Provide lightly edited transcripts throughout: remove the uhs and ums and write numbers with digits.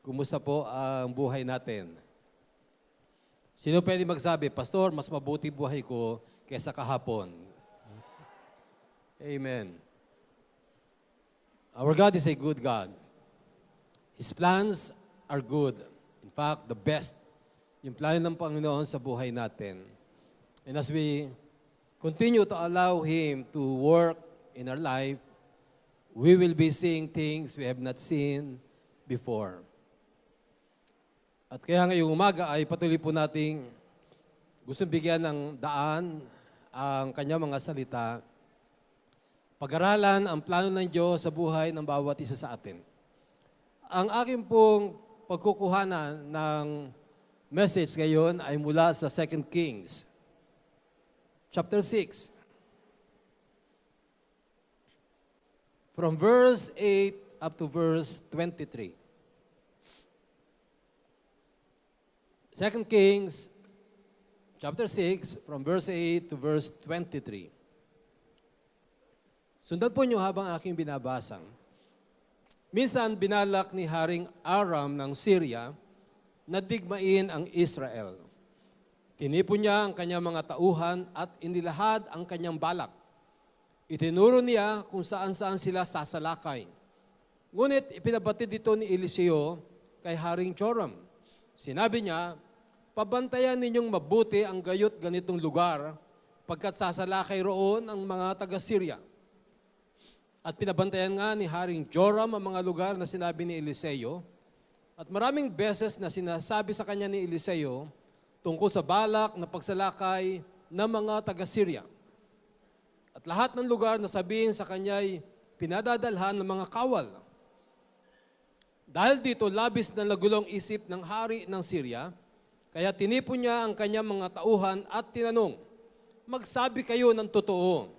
Kumusta po ang buhay natin? Sino pwede magsabi, Pastor, mas mabuti buhay ko kaysa kahapon? Amen. Our God is a good God. His plans are good. In fact, the best. Yung plano ng Panginoon sa buhay natin. And as we continue to allow Him to work in our life, we will be seeing things we have not seen before. At kaya ngayong umaga ay patuloy po nating gustong bigyan ng daan ang kanyang mga salita. Pag-aralan ang plano ng Diyos sa buhay ng bawat isa sa atin. Ang aking pong pagkukuhanan ng message ngayon ay mula sa 2 Kings, chapter 6. From verse 8 up to verse 23. 2 Kings, chapter 6, from verse 8 to verse 23. Sundan po niyo habang aking binabasa. Minsan binalak ni Haring Aram ng Syria na digmain ang Israel. Tinipon niya ang kanyang mga tauhan at inilahad ang kanyang balak. Itinuro niya kung saan-saan sila sasalakay. Ngunit ipinabatid ito ni Eliseo kay Haring Joram. Sinabi niya, pabantayan ninyong mabuti ang gayot ganitong lugar pagkat sasalakay roon ang mga taga-Syria. At pinabantayan nga ni Haring Joram ang mga lugar na sinabi ni Eliseo. At maraming beses na sinasabi sa kanya ni Eliseo tungkol sa balak na pagsalakay ng mga taga-Syria. At lahat ng lugar na sabihin sa kanya'y pinadadalhan ng mga kawal. Dahil dito, labis na nagulong isip ng hari ng Syria, kaya tinipon niya ang kanyang mga tauhan at tinanong, magsabi kayo ng totoo.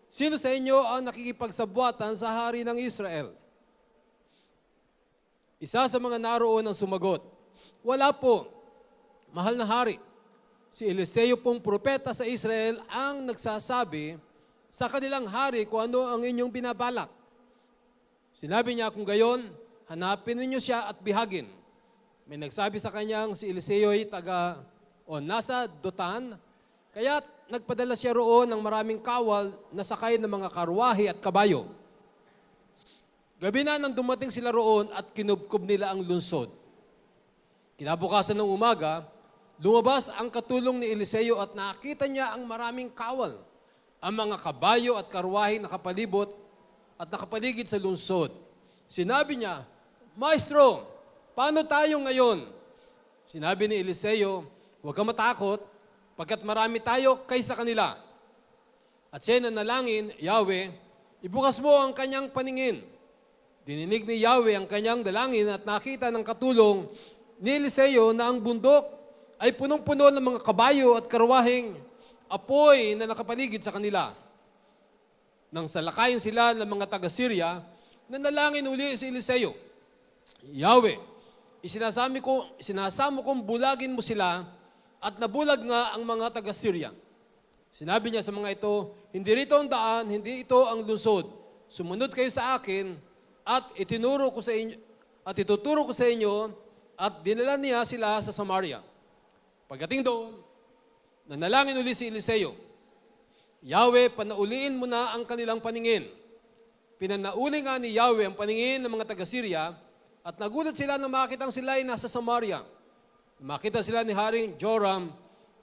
Sino sa inyo ang nakikipagsabuatan sa hari ng Israel? Isa sa mga naroon ang sumagot, wala po, mahal na hari. Si Eliseo pong propeta sa Israel ang nagsasabi sa kanilang hari kung ano ang inyong binabalak. Sinabi niya kung gayon, hanapin ninyo siya at bihagin. May nagsabi sa kanyang si Eliseo ay nasa Dotan, kaya nagpadala siya roon ng maraming kawal na sakay ng mga karwahe at kabayo. Gabi na nang dumating sila roon at kinubkob nila ang lungsod. Kinabukasan ng umaga, lumabas ang katulong ni Eliseo at nakita niya ang maraming kawal, ang mga kabayo at karwahe nakapalibot at nakapaligid sa lungsod. Sinabi niya, Maestro, paano tayo ngayon? Sinabi ni Eliseo, huwag kang matakot, pagkat marami tayo kaysa kanila. At siya nanalangin, Yahweh, ibukas mo ang kanyang paningin. Dininig ni Yahweh ang kanyang dalangin at nakita ng katulong ni Eliseo na ang bundok ay punong-puno ng mga kabayo at karwaheng apoy na nakapaligid sa kanila. Nang salakayin sila ng mga taga-Syria, nanalangin uli si Eliseo, Yahweh, isinasamo kong bulagin mo sila at nabulag nga ang mga taga-Syria. Sinabi niya sa mga ito, hindi rito ang daan, hindi ito ang lungsod. Sumunod kayo sa akin at ituturo ko sa inyo at dinala niya sila sa Samaria. Pagdating doon, nanalangin uli si Eliseo, Yahweh, panauliin mo na ang kanilang paningin. Pinanauli nga ni Yahweh ang paningin ng mga taga-Syria at nagulat sila na makitang sila ay nasa Samaria. Makita sila ni Haring Joram,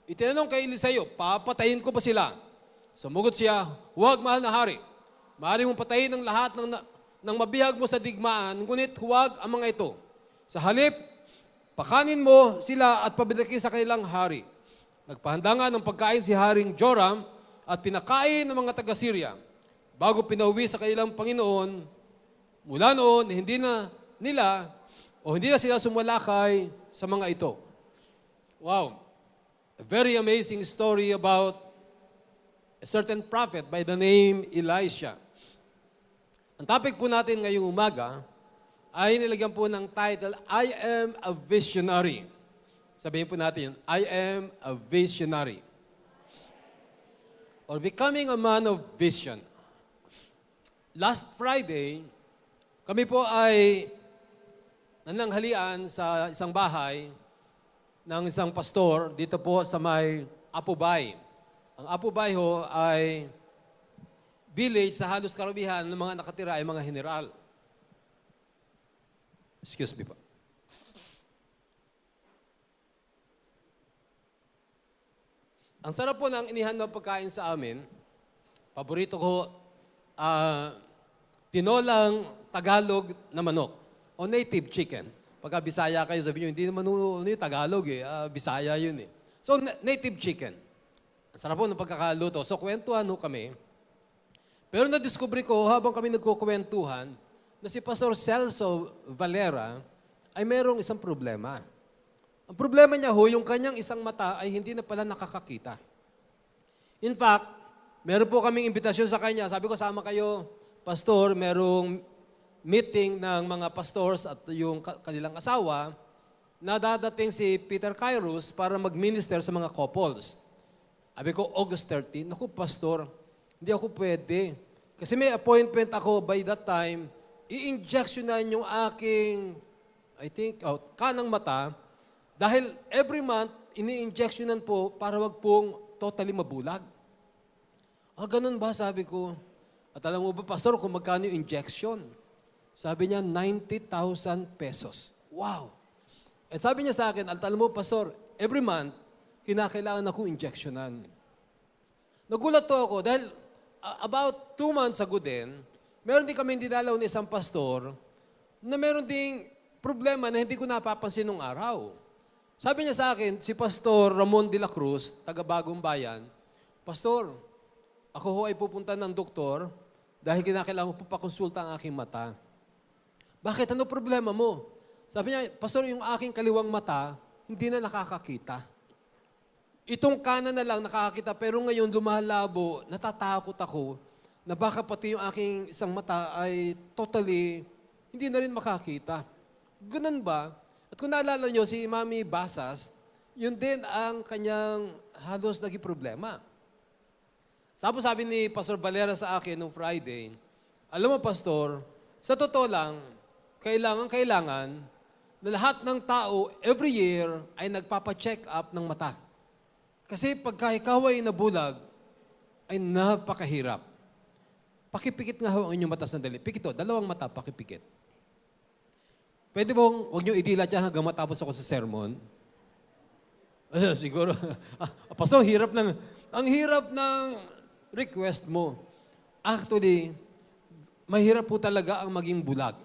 itinanong kay Eliseo, papatayin ko ba sila? Sumugot siya, huwag mahal na hari. Maaari mong patayin ang lahat ng mabihag mo sa digmaan, ngunit huwag ang mga ito. Sa halip, pakanin mo sila at pabalikin sa kanilang hari. Nagpahanda nga ng pagkain si Haring Joram at pinakain ng mga taga-Syria. Bago pinauwi sa kanilang Panginoon, mula noon, hindi na sila sumalakay sa mga ito. Wow. A very amazing story about a certain prophet by the name Elisha. Ang topic po natin ngayong umaga ay nilagyan po ng title, I am a visionary. Sabihin po natin, I am a visionary. Or becoming a man of vision. Last Friday, kami po ay nananghalian sa isang bahay ng isang pastor dito po sa may Apubay. Ang Apubay ho ay village sa halos karamihan ng mga nakatira ay mga general. Excuse me po. Ang sarap po ng inihandang pagkain sa amin. Paborito ko, tinolang Tagalog na manok o native chicken. Pagka Bisaya kayo, sabi nyo, hindi naman ano yung Tagalog eh, Bisaya yun eh. So, native chicken. Ang sarap po ng pagkakaluto. So, kwentuhan ho kami. Pero na-discover ko, habang kami nagkukwentuhan, na si Pastor Celso Valera ay merong isang problema. Ang problema niya ho, yung kanyang isang mata ay hindi na pala nakakakita. In fact, meron po kaming imbitasyon sa kanya. Sabi ko, sama kayo, Pastor, merong meeting ng mga pastors at yung kanilang asawa na dadating si Peter Kairos para mag-minister sa mga couples. Sabi ko, August 13. Naku, Pastor, hindi ako pwede. Kasi may appointment ako by that time, i-injectionan yung aking, kanang mata. Dahil every month, ini-injectionan po para wag pong totally mabulag. Ganun ba? Sabi ko. At alam mo ba, Pastor, kung magkano yung injection? Sabi niya, 90,000 pesos. Wow! At sabi niya sa akin, alam mo, Pastor, every month, kinakailangan akong injectionan. Nagulat to ako dahil about 2 months ago din, meron din kami dinalaw ng isang pastor na meron ding problema na hindi ko napapansin nung araw. Sabi niya sa akin, si Pastor Ramon de la Cruz, taga Bagong Bayan, Pastor, ako ho ay pupunta ng doktor dahil kinakailangan ko po pakonsulta ang aking mata. Bakit? Ano problema mo? Sabi niya, Pastor, yung aking kaliwang mata, hindi na nakakakita. Itong kanan na lang nakakakita, pero ngayon lumalabo, natatakot ako na baka pati yung aking isang mata ay totally hindi na rin makakita. Ganun ba? At kung naalala nyo, si Mami Basas, yun din ang kanyang halos naging problema. Tapos sabi ni Pastor Valera sa akin nung Friday, alam mo, Pastor, sa totoo lang, kailangan na lahat ng tao every year ay nagpapa-check up ng mata. Kasi pagka ikaw ay nabulag, ay napakahirap. Pakipikit nga ho ang inyong mata sandali. Pikit ho, 2 mata, pakipikit. Pwede bang huwag niyo idilat yan hanggang matapos ako sa sermon? Siguro. Pastor, ang hirap ng request mo. Actually, mahirap po talaga ang maging bulag.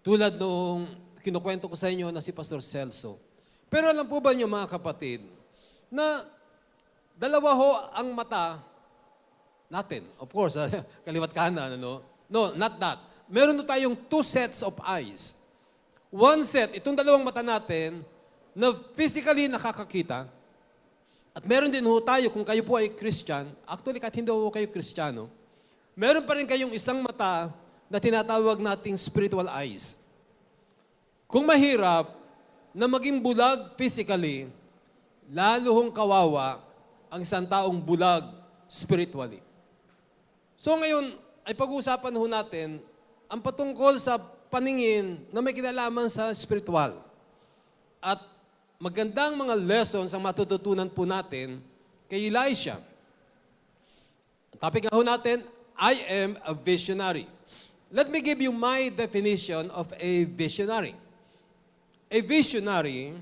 Tulad nung kinukwento ko sa inyo na si Pastor Celso. Pero alam po ba niyo mga kapatid, na 2 ho ang mata natin. Of course, kaliwat kanan, ano? No, not that. Meron tayong 2 sets of eyes. One set, itong 2 mata natin, na physically nakakakita. At meron din ho tayo, kung kayo po ay Christian, actually kahit hindi ho kayo Kristiyano, meron pa rin kayong isang mata na tinatawag nating spiritual eyes. Kung mahirap na maging bulag physically, lalo hong kawawa ang isang taong bulag spiritually. So ngayon, ay pag-uusapan ho natin ang patungkol sa paningin na may kinalaman sa spiritual. At magandang mga lessons ang matututunan po natin kay Elisha. Ang topic nga ho natin, I am a visionary. Let me give you my definition of a visionary. A visionary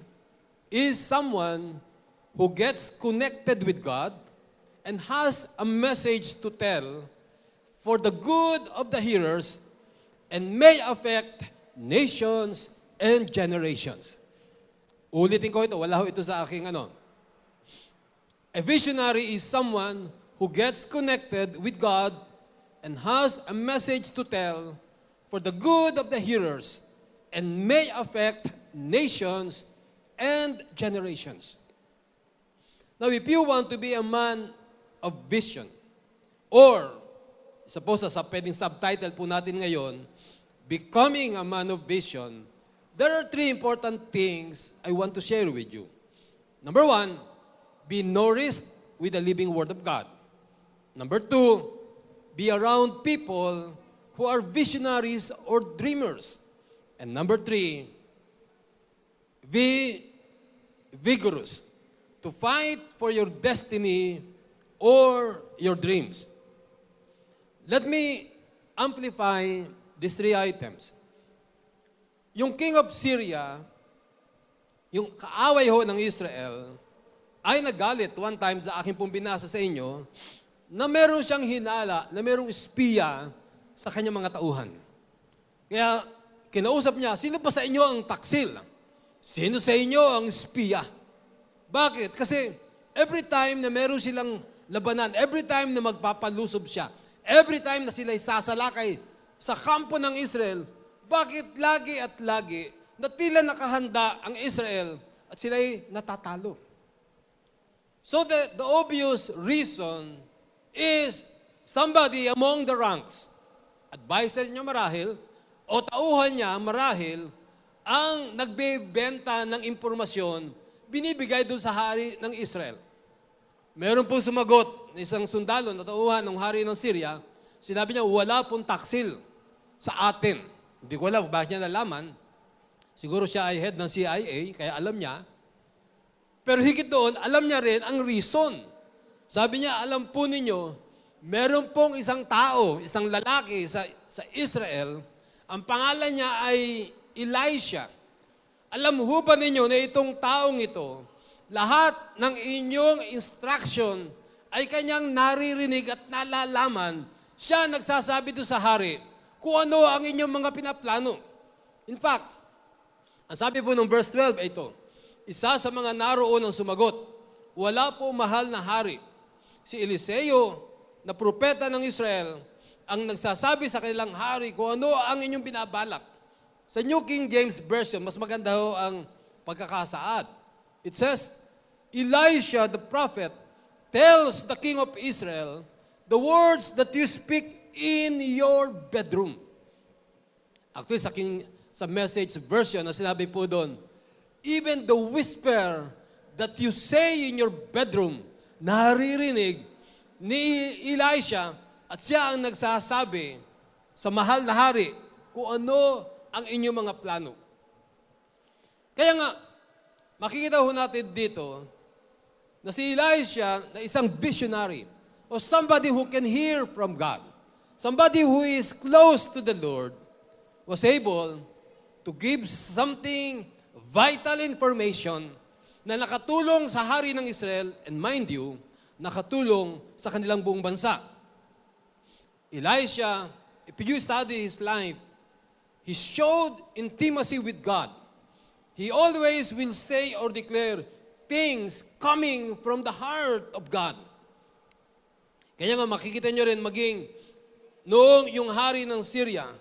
is someone who gets connected with God and has a message to tell for the good of the hearers and may affect nations and generations. Ulitin ko ito, wala ho ito sa aking ano. A visionary is someone who gets connected with God and has a message to tell for the good of the hearers and may affect nations and generations. Now, if you want to be a man of vision, or suppose sa pwedeng subtitle po natin ngayon, Becoming a Man of Vision, there are 3 important things I want to share with you. Number 1, be nourished with the living Word of God. Number 2, be around people who are visionaries or dreamers. And number 3, be vigorous to fight for your destiny or your dreams. Let me amplify these 3 items. Yung king of Syria, yung kaaway ho ng Israel, ay nagalit one time sa aking pong binasa sa inyo, na meron siyang hinala, na merong espiya sa kanyang mga tauhan. Kaya kinausap niya, sino pa sa inyo ang taksil? Sino sa inyo ang espiya? Bakit? Kasi every time na meron silang labanan, every time na magpapalusob siya, every time na sila'y sasalakay sa kampo ng Israel, bakit lagi at lagi na tila nakahanda ang Israel at sila'y natatalo? So the obvious reason is somebody among the ranks, advisor niya marahil, o tauhan niya marahil, ang nagbebenta ng impormasyon, binibigay doon sa hari ng Israel. Meron pong sumagot na isang sundalo na tauhan ng hari ng Syria, sinabi niya, wala pong taksil sa atin. Hindi ko alam bakit niya nalaman. Siguro siya ay head ng CIA, kaya alam niya. Pero higit doon, alam niya rin ang reason. Sabi niya, alam po ninyo, meron pong isang tao, isang lalaki sa Israel, ang pangalan niya ay Elisha. Alam ho ba ninyo na itong taong ito, lahat ng inyong instruction ay kanyang naririnig at nalalaman, siya nagsasabi doon sa hari kung ano ang inyong mga pinaplano. In fact, ang sabi po ng verse 12 ay ito, isa sa mga naroon ang sumagot, wala po mahal na hari. Si Eliseo, na propeta ng Israel, ang nagsasabi sa kanilang hari kung ano ang inyong binabalak. Sa New King James Version, mas maganda ho ang pagkakasaad. It says, Elisha the prophet tells the king of Israel the words that you speak in your bedroom. Actually, sa Message Version, na sinabi po doon, even the whisper that you say in your bedroom, naririnig ni Elisha at siya ang nagsasabi sa mahal na hari kung ano ang inyong mga plano. Kaya nga, makikita ho natin dito na si Elisha na isang visionary o somebody who can hear from God, somebody who is close to the Lord, was able to give something vital information na nakatulong sa hari ng Israel, and mind you, nakatulong sa kanilang buong bansa. Elisha, if you study his life, he showed intimacy with God. He always will say or declare things coming from the heart of God. Kaya nga makikita nyo rin maging noong yung hari ng Syria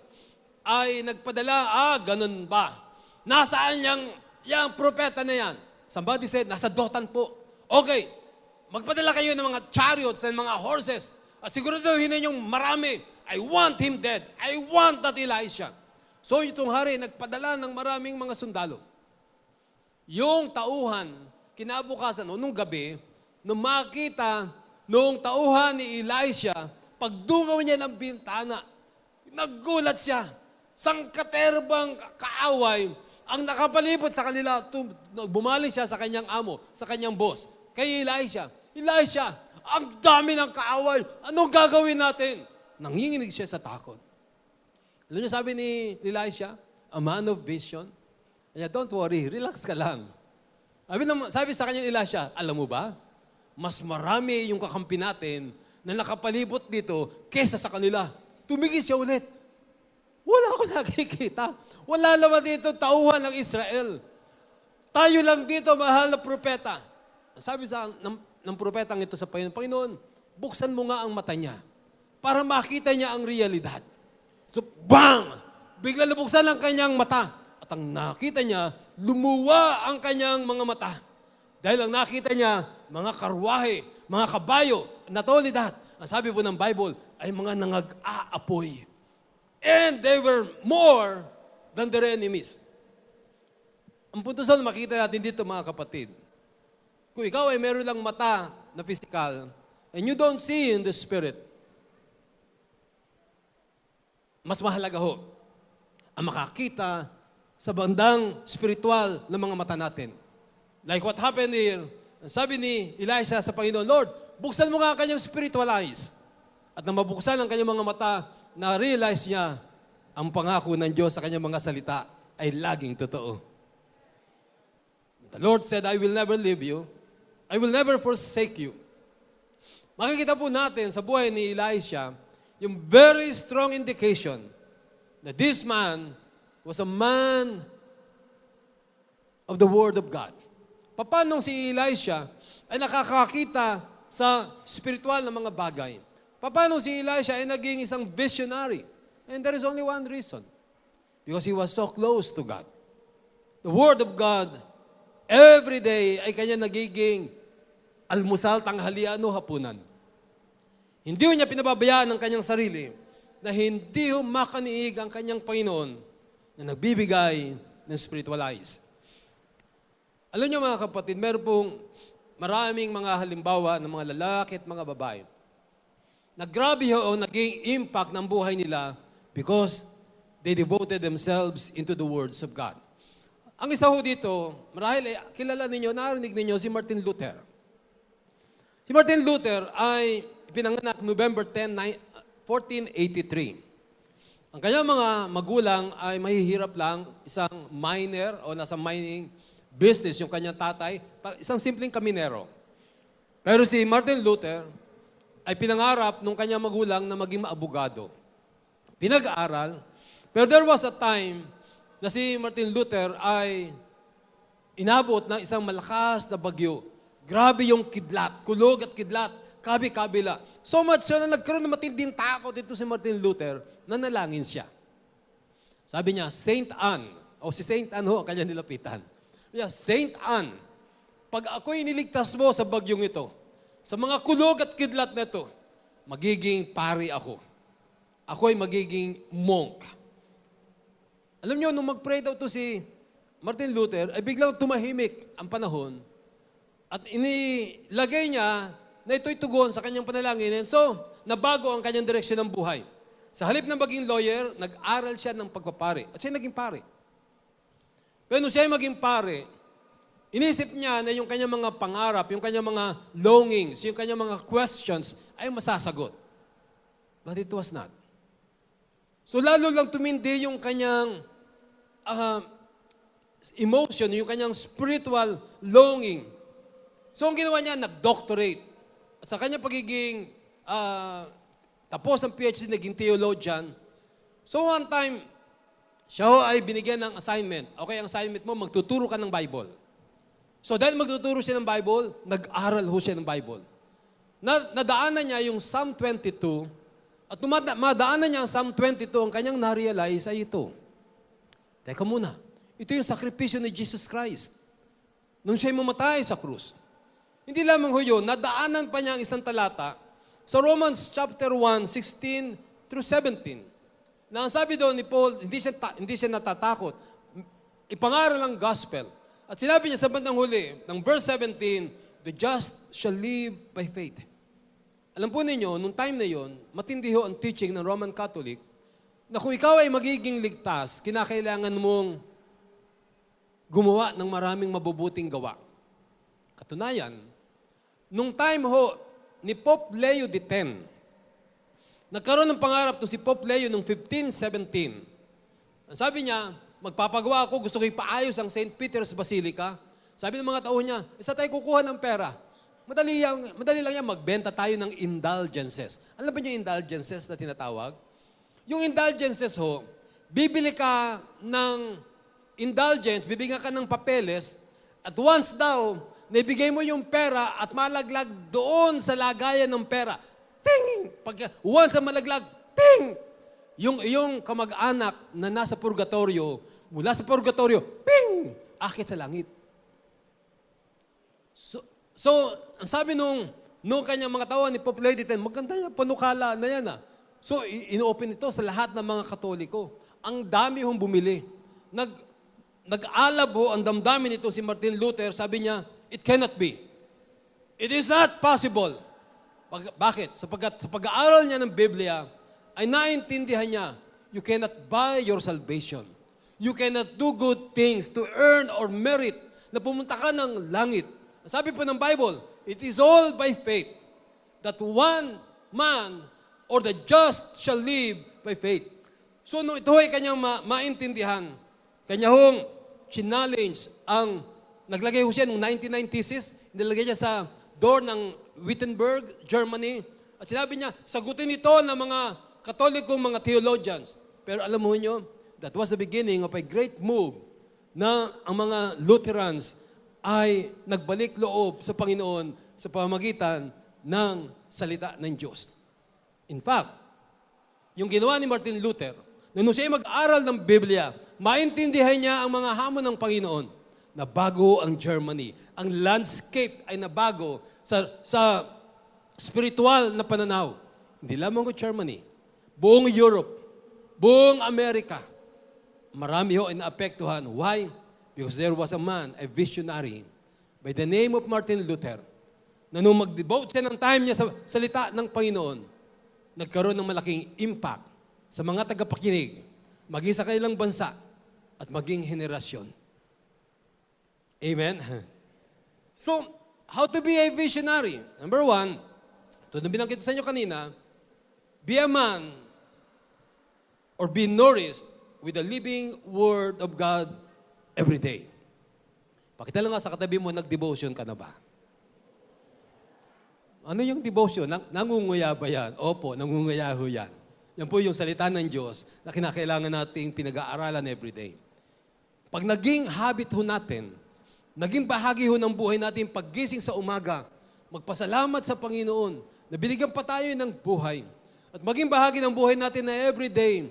ay nagpadala, ganun ba? Nasaan yung propeta na yan? Somebody said, nasa Dotan po. Okay, magpadala kayo ng mga chariots and mga horses at siguraduhin ninyong marami. I want him dead. I want that Elisha. So itong hari, nagpadala ng maraming mga sundalo. Yung tauhan, kinabukasan, nung gabi, nung makita nung tauhan ni Elisha, pagdungaw niya ng bintana, naggulat siya. Sangkaterbang kaaway ang nakapalibot sa kanila, bumaling siya sa kanyang amo, sa kanyang boss, kay Elisha. Elisha, ang dami ng kaaway, anong gagawin natin? Nanginginig siya sa takot. Alam niyo sabi ni Elisha, a man of vision, kaya don't worry, relax ka lang. Sabi sa kanya Elisha, alam mo ba, mas marami yung kakampi natin na nakapalibot dito kesa sa kanila. Tumigil siya ulit. Wala ako nakikita. Wala naman dito tauhan ng Israel. Tayo lang dito, mahal na propeta. Sabi ng propetang ito sa Panginoon, buksan mo nga ang mata niya para makita niya ang realidad. So, bang! Bigla nabuksan ang kanyang mata. At ang nakita niya, lumuwa ang kanyang mga mata. Dahil ang nakita niya, mga karwahe, mga kabayo, not only that, ang sabi po ng Bible, ay mga nangag-aapoy. And they were more than their enemies. Ang punto sa makita natin dito, mga kapatid, kung ikaw ay meron lang mata na physical, and you don't see in the spirit, mas mahalaga ho ang makakita sa bandang spiritual ng mga mata natin. Like what happened here, sabi ni Elisha sa Panginoon, Lord, buksan mo nga ang kanyang spiritual eyes. At nang mabuksan ang kanyang mga mata, na-realize niya ang pangako ng Diyos sa kanyang mga salita ay laging totoo. The Lord said, I will never leave you. I will never forsake you. Makikita po natin sa buhay ni Elisha yung very strong indication that this man was a man of the Word of God. Paano si Elisha ay nakakakita sa spiritual na mga bagay? Paano si Elisha ay naging isang visionary? And there is only one reason. Because he was so close to God. The Word of God, every day ay kanya nagiging almusal, tanghalian o hapunan. Hindi niya pinababayaan ang kanyang sarili na hindi makaniig ang kanyang Panginoon na nagbibigay ng spiritual eyes. Alam niyo mga kapatid, meron pong maraming mga halimbawa ng mga lalaki at mga babae na grabe o naging impact ng buhay nila because they devoted themselves into the words of God. Ang isa ho dito, marahil kilala ninyo, narinig ninyo si Martin Luther. Si Martin Luther ay pinanganak November 10, 1483. Ang kanyang mga magulang ay mahihirap lang, isang miner o nasa mining business, yung kanyang tatay, isang simpleng kaminero. Pero si Martin Luther ay pinangarap nung kanyang magulang na maging maabogado. Pinag-aaral, pero there was a time na si Martin Luther ay inabot ng isang malakas na bagyo. Grabe yung kidlat, kulog at kidlat, kabi-kabila. So much so na nagkaroon ng matinding takot dito si Martin Luther, nanalangin siya. Sabi niya, Saint Anne, o si Saint Anne ho, ang kanya nilapitan. Yeah, Saint Anne, pag ako'y niligtas mo sa bagyong ito, sa mga kulog at kidlat na ito, magiging pari ako. Ako'y magiging monk. Alam niyo, nung mag-pray daw to si Martin Luther, ay biglang tumahimik ang panahon at inilagay niya na ito'y tugon sa kanyang panalangin. And so, nabago ang kanyang direksyon ng buhay. Sa halip ng maging lawyer, nag-aral siya ng pagpapari. At siya naging pare. Pero nung siya maging pare, inisip niya na yung kanyang mga pangarap, yung kanyang mga longings, yung kanyang mga questions ay masasagot. But it was not. So lalo lang tumindi yung kanyang emotion, yung kanyang spiritual longing. So ang ginawa niya, nag-doctorate. Sa kanyang pagiging tapos ng PhD, naging theologian. So one time, siya ay binigyan ng assignment. Okay, ang assignment mo, magtuturo ka ng Bible. So dahil magtuturo siya ng Bible, nag-aral ho siya ng Bible. Nadaanan niya yung Psalm 22, at madaanan niya ang Psalm 22, ang kanyang na-realize ay ito. Teka muna, ito yung sakripisyo ni Jesus Christ. Nung siya'y mamatay sa krus. Hindi lamang ho yun, nadaanan pa niya ang isang talata sa Romans chapter 1, 16 through 17. Na ang sabi doon ni Paul, hindi siya natatakot. Ipangaral ang gospel. At sinabi niya sa bandang huli, ng verse 17, the just shall live by faith. Alam po ninyo, nung time na yon, matindi ho ang teaching ng Roman Catholic na kung ikaw ay magiging ligtas, kinakailangan mong gumawa ng maraming mabubuting gawa. Katunayan, nung time ho ni Pope Leo X, nagkaroon ng pangarap to si Pope Leo noong 1517. Ang sabi niya, magpapagawa ako, gusto ko ipaayos ang St. Peter's Basilica. Sabi ng mga tao niya, isa tayo kukuha ng pera. Madali lang yan, magbenta tayo ng indulgences. Alam ba niyo yung indulgences na tinatawag? Yung indulgences ho, bibili ka ng indulgence, bibigyan ka ng papeles, at once daw, naibigay mo yung pera at malaglag doon sa lagayan ng pera. Ting! Once na malaglag, ting! Yung iyong kamag-anak na nasa purgatorio, mula sa purgatorio, ping! Akit sa langit. So ang sabi nung kanyang mga tao ni Pope Leo X, maganda yan, panukala na yan ah. So, ino-open ito sa lahat ng mga Katoliko. Ang dami hong bumili. Nag-alab ho ang damdamin nito si Martin Luther, sabi niya, it cannot be. It is not possible. Bakit? Sa pag-aaral niya ng Biblia, ay naintindihan niya, you cannot buy your salvation. You cannot do good things to earn or merit na pumunta ka ng langit. Sabi po ng Bible, it is all by faith that one man or the just shall live by faith. So, nung ito ay kanyang maintindihan, kanya hong challenge ang, naglagay ho siya ng 99 thesis, nilagay niya sa door ng Wittenberg, Germany, at sinabi niya, sagutin ito ng mga Katolikong mga theologians. Pero alam mo niyo, that was the beginning of a great move na ang mga Lutherans ay nagbalik loob sa Panginoon sa pamamagitan ng salita ng Diyos. In fact, yung ginawa ni Martin Luther, nung siya mag-aral ng Biblia, maintindihan niya ang mga hamon ng Panginoon. Nabago ang Germany. Ang landscape ay nabago sa spiritual na pananaw. Hindi lamang ko Germany, buong Europe, buong Amerika, marami ho ay naapektuhan. Why? Because there was a man, a visionary, by the name of Martin Luther, na nung mag-devote siya ng time niya sa salita ng Panginoon, nagkaroon ng malaking impact sa mga tagapakinig, maging sa kanilang bansa, at maging henerasyon. Amen? So, how to be a visionary? Number one, ito na binanggit sa inyo kanina, be a man or be nourished with the living Word of God every day. Pakita lang nga sa katabi mo, nag-devotion ka na ba? Ano yung devotion? Nangunguya ba yan? Opo, nangunguya ho yan. Yan po yung salita ng Diyos na kinakailangan nating pinag-aaralan every day. Pag naging habit ho natin, naging bahagi ho ng buhay natin paggising sa umaga, magpasalamat sa Panginoon na binigyan pa tayo ng buhay. At maging bahagi ng buhay natin na every day,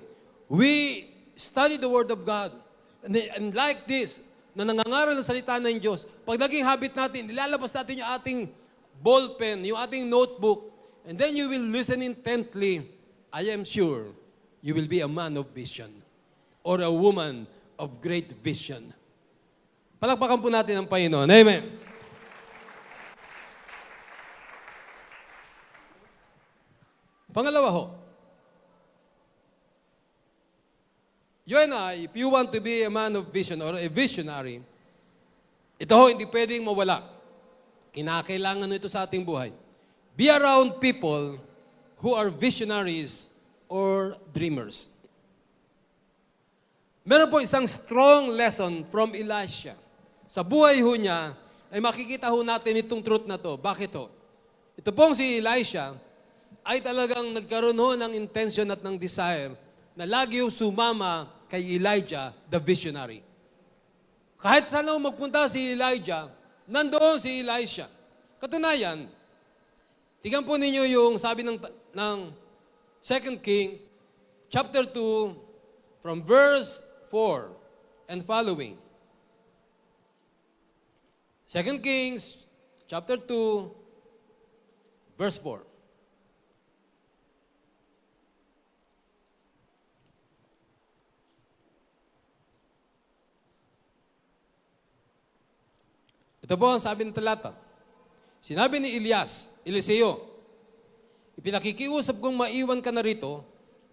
we study the Word of God. And like this, na nangangaral ng salita ng Diyos, pag naging habit natin, ilalabas natin yung ating ballpen, yung ating notebook, and then you will listen intently. I am sure you will be a man of vision or a woman of great vision. Palakpakan po natin ang Panginoon. Amen. Pangalawa ho, you and I, if you want to be a man of vision or a visionary, ito ho, hindi pwedeng mawala. Kinakailangan ito sa ating buhay. Be around people who are visionaries or dreamers. Meron po isang strong lesson from Elisha. Sa buhay ho niya, ay makikita ho natin itong truth na to. Bakit ho? Ito pong si Elisha ay talagang nagkaroon ho ng intention at ng desire na lagi ho sumama kay Elijah, the visionary. Kahit saan ho magpunta si Elijah, nandoon si Elisha. Katunayan, tingnan po ninyo yung sabi ng 2 Kings, chapter 2, from verse 4 and following. 2 Kings, chapter 2, verse 4. Ito po ang sabi ng talata. Sinabi ni Eliseo, ipinakikiusap kong maiwan ka na rito,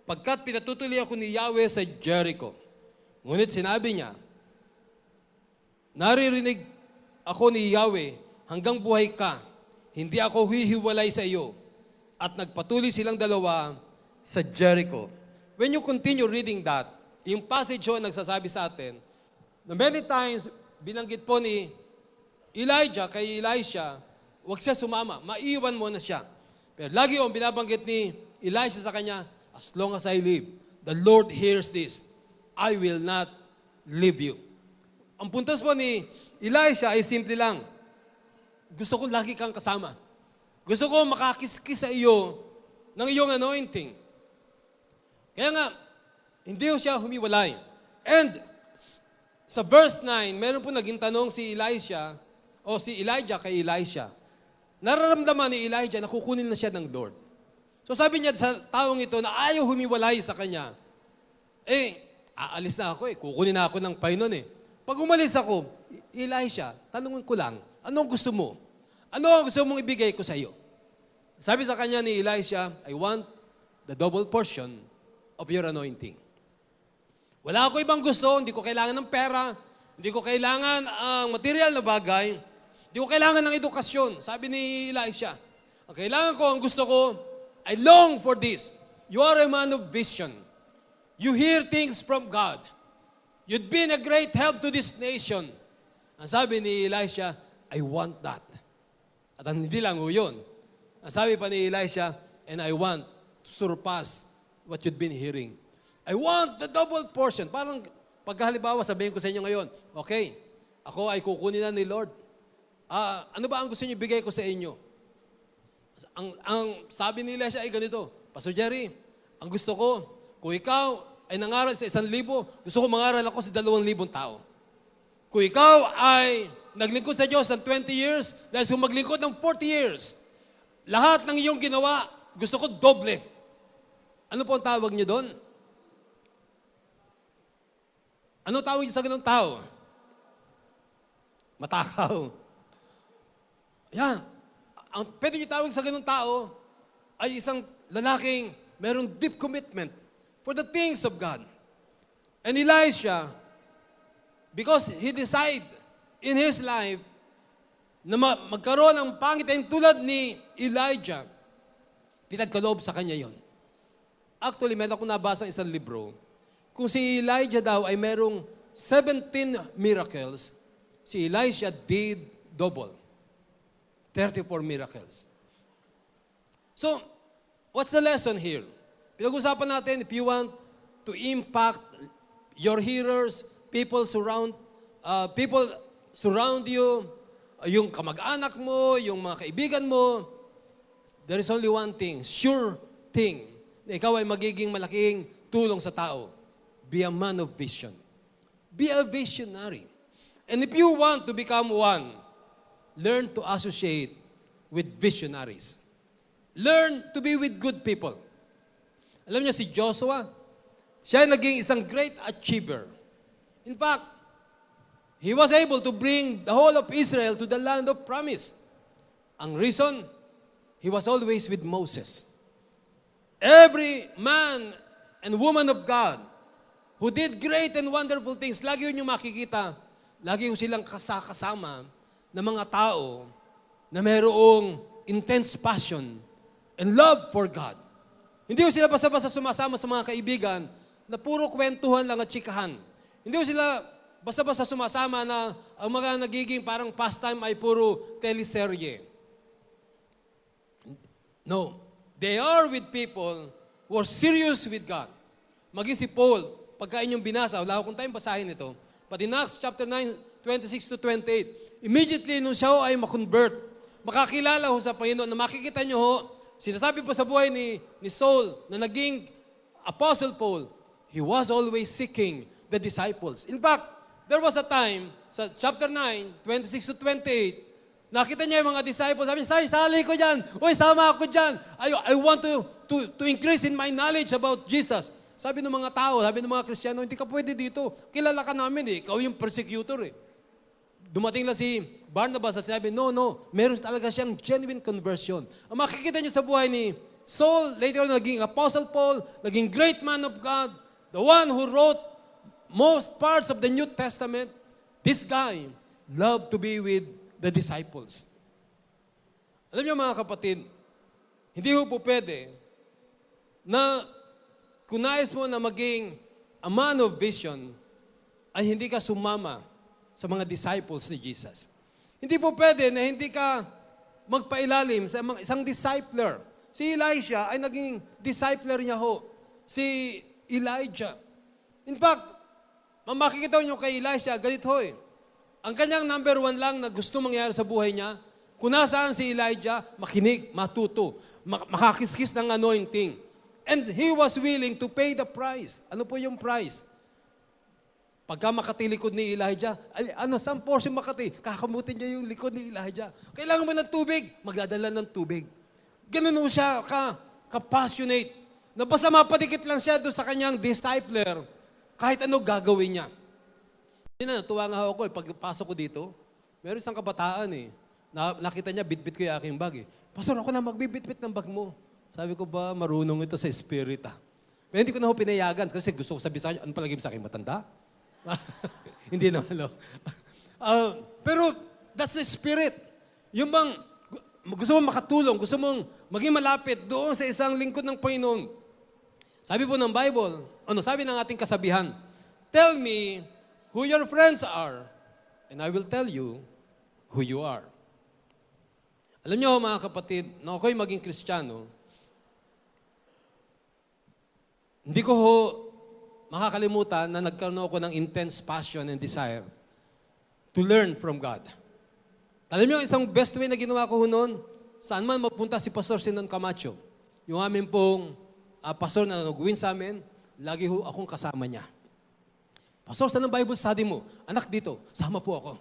pagkat pinatutuloy ako ni Yahweh sa Jericho. Ngunit sinabi niya, naririnig ako ni Yahweh, hanggang buhay ka, hindi ako hihiwalay sa iyo. At nagpatuloy silang dalawa sa Jericho. When you continue reading that, yung passage ho nagsasabi sa atin, na many times, binanggit po ni Elijah kay Elisha, huwag siya sumama, maiwan mo na siya. Pero lagi yung binabanggit ni Elisha sa kanya, as long as I live, the Lord hears this, I will not leave you. Ang puntos po ni Elisha ay simple lang, gusto ko lagi kang kasama. Gusto ko makakiskis sa iyo ng iyong anointing. Kaya nga, hindi ko siya humiwalay. And sa verse 9, meron po naging tanong si Elisha, o si Elijah kay Elisha. Nararamdaman ni Elijah na kukunin na siya ng Lord. So sabi niya sa taong ito na ayaw humiwalay sa kanya, aalis na ako kukunin na ako ng Panginoon Pag umalis ako, Elisha, tanungin ko lang, anong gusto mo? Ano ang gusto mong ibigay ko sa iyo? Sabi sa kanya ni Elisha, I want the double portion of your anointing. Wala ako ibang gusto, hindi ko kailangan ng pera, hindi ko kailangan ang material na bagay, hindi ko kailangan ng edukasyon. Sabi ni Elisha, ang kailangan ko, ang gusto ko, I long for this. You are a man of vision. You hear things from God. You'd been a great help to this nation. Ang sabi ni Elisha, I want that. At hindi lang yun. Ang sabi pa ni Elisha, and I want to surpass what you'd been hearing. I want the double portion. Parang paghalimbawa, sabihin ko sa inyo ngayon, okay, ako ay kukunin na ni Lord. Ano ba ang gusto niyo bigay ko sa inyo? Ang sabi ni Elisha ay ganito, Pastor Jerry, ang gusto ko, kung ikaw ay nangaral sa 1,000, gusto ko mangaral ako sa 2,000 tao. Kung ikaw ay naglingkod sa Diyos ng 20 years, dahil kung maglingkod ng 40 years, lahat ng iyong ginawa, gusto ko doble. Ano po ang tawag niyo doon? Ano tawag niyo sa ganung tao? Matakaw. Yan. Ang pwede niyo tawag sa ganung tao ay isang lalaking merong deep commitment for the things of God. And Elisha, because he decided in his life na magkaroon ng pangitain tulad ni Elijah, pinagkaloob sa kanya yon. Actually, meron akong nabasa isang libro. Kung si Elijah daw ay merong 17 miracles, si Elisha did double. 34 miracles. So, what's the lesson here? Pinag-usapan natin, if you want to impact your hearers, people surround you, yung kamag-anak mo, yung mga kaibigan mo, there is only one thing, sure thing, na ikaw ay magiging malaking tulong sa tao. Be a man of vision. Be a visionary. And if you want to become one, learn to associate with visionaries. Learn to be with good people. Alam niyo si Joshua, siya ay naging isang great achiever. In fact, he was able to bring the whole of Israel to the land of promise. Ang reason, he was always with Moses. Every man and woman of God who did great and wonderful things, lagi yun yung makikita, lagi yung silang kasama ng mga tao na mayroong intense passion and love for God. Hindi sila basta-basta sumasama sa mga kaibigan na puro kwentuhan lang at chikahan. Hindi sila basta-basta sumasama na ang mga nagiging parang pastime ay puro teleserye. No. They are with people who are serious with God. Maging si Paul, pagka inyong binasa, wala akong time basahin ito, but in Acts chapter 9, 26 to 28, immediately nung siya ay makonvert, makakilala ho sa Panginoon, na makikita nyo ho, sinasabi po sa buhay ni Saul na naging Apostle Paul, he was always seeking the disciples. In fact, there was a time, sa chapter 9, 26 to 28, nakita niya yung mga disciples, sabi niya, sali ko dyan, uy, sama ako dyan, I want to increase in my knowledge about Jesus. Sabi ng mga tao, sabi ng mga Kristiyano, hindi ka pwede dito, kilala ka namin eh, ikaw yung persecutor eh. Dumating lang si Barnabas at sinabi, no, meron talaga siyang genuine conversion. Ang makikita niyo sa buhay ni Saul, later on naging Apostle Paul, naging great man of God, the one who wrote most parts of the New Testament, this guy loved to be with the disciples. Alam niyo mga kapatid, hindi po pwede na kung nais mo na maging a man of vision, ay hindi ka sumama sa mga disciples ni Jesus. Hindi po pwede na hindi ka magpailalim sa isang discipler. Si Elisha ay naging discipler niya ho. Si Elijah. In fact, makikita niyo kay Elisha, ganito ho eh. Ang kanyang number 1 lang na gusto mangyari sa buhay niya, kung nasaan si Elijah, makinig, matuto, makakiskis ng anointing. And he was willing to pay the price. Ano po yung price? Pagka makatilikod ni Elijah, saan portion makati? Kakamutin niya yung likod ni Elijah. Kailangan mo ng tubig? Magdadala ng tubig. Ganun siya ka-passionate. Na basta mapadikit lang siya doon sa kanyang discipler, kahit ano gagawin niya. Natuwa nga ako pagpasok ko dito, meron isang kabataan eh. Nakita niya, bitbit ko yung aking bag eh. Pastor, ako na magbibitbit ng bag mo. Sabi ko ba, marunong ito sa spirit ah. Pero hindi ko na ho pinayagan kasi gusto ko sabihin sa kanya, ano palagi mo sa akin, matanda? Hindi naman, no? Pero that's the spirit. Yung bang gusto mong makatulong, gusto mong maging malapit doon sa isang lingkod ng Panginoon. Sabi po ng Bible, sabi ng ating kasabihan, tell me who your friends are, and I will tell you who you are. Alam niyo mga kapatid, na ako'y maging Kristiyano, hindi ko ho makakalimutan na nagkaroon ako ng intense passion and desire to learn from God. Alam niyo, isang best way na ginawa ko noon, saan man magpunta si Pastor Sinon Camacho, yung amin pong pastor na nag-win sa amin, lagi ho akong kasama niya. Pastor, saan ang Bible study mo? Anak, dito. Sama po ako.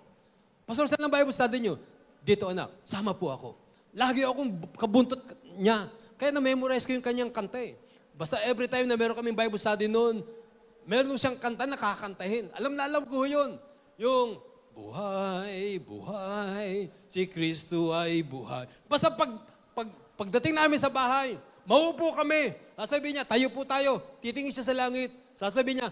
Pastor, saan ang Bible study niyo? Dito, anak. Sama po ako. Lagi akong kabuntot niya. Kaya na-memorize ko yung kanyang kanta eh. Basta every time na meron kaming Bible study noon, meron siyang kanta na kakantahin. Alam na alam ko yun. Yung, buhay, buhay, si Kristo ay buhay. Basta pagdating namin sa bahay, maupo kami. Sasabihin niya, tayo po tayo. Titingin siya sa langit. Sasabihin niya,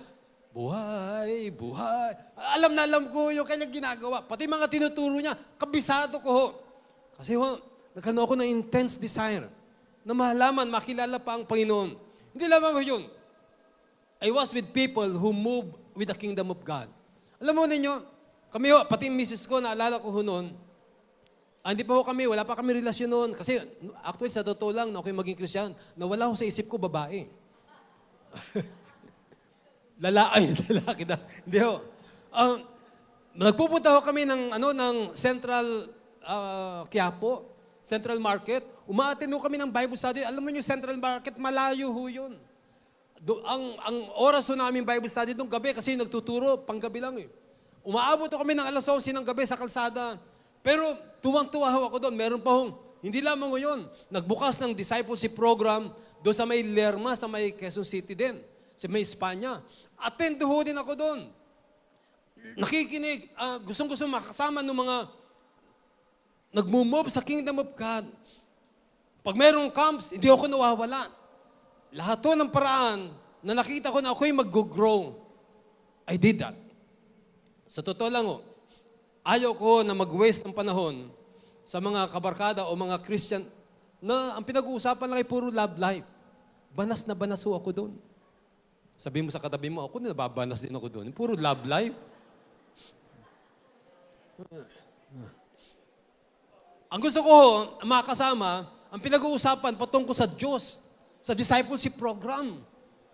buhay, buhay. Alam na alam ko yung kanyang ginagawa. Pati mga tinuturo niya, kabisado ko ho. Kasi ho, nagkaroon ako ng intense desire na mahalaman, makilala pa ang Panginoon. Hindi lamang ko yun. I was with people who move with the kingdom of God. Alam mo ninyo, kami ho, pati yung misis ko, naalala ko ho noon, hindi pa ho kami, wala pa kami relasyon noon. Kasi actually, sa totoo lang, na ako'y maging Christian, nawala ho sa isip ko babae. Lalaki na. Hindi ho. Nagpupunta ho kami ng Central Quiapo, Central Market. Umaattend ho kami ng Bible study. Alam mo yung Central Market, malayo ho yun. Ang oras ho namin Bible study doon gabi kasi nagtuturo, panggabi lang eh. Umaabot ho kami ng alas 11 ng gabi sa kalsada. Pero tuwang-tuwa ho ako doon. Meron pa hong, hindi lamang ho yun. Nagbukas ng discipleship program doon sa may Lerma, sa may Quezon City din. Sa may Espanya. Attend ho din ako doon. Nakikinig, gustong-gusto makasama ng mga nagmumove sa kingdom of God. Pag mayroong camps, hindi ako nawawala. Lahat to ng paraan na nakita ko na ako'y mag-grow, I did that. Sa totoo lang ayaw ko na mag-waste ng panahon sa mga kabarkada o mga Christian na ang pinag-uusapan lang ay puro love life. Banas na banas ho ako doon. Sabihin mo sa katabi mo, ako nababanas din ako doon. Puro love life. Ang gusto ko makasama, ang pinag-uusapan patungkol sa Diyos, sa discipleship program.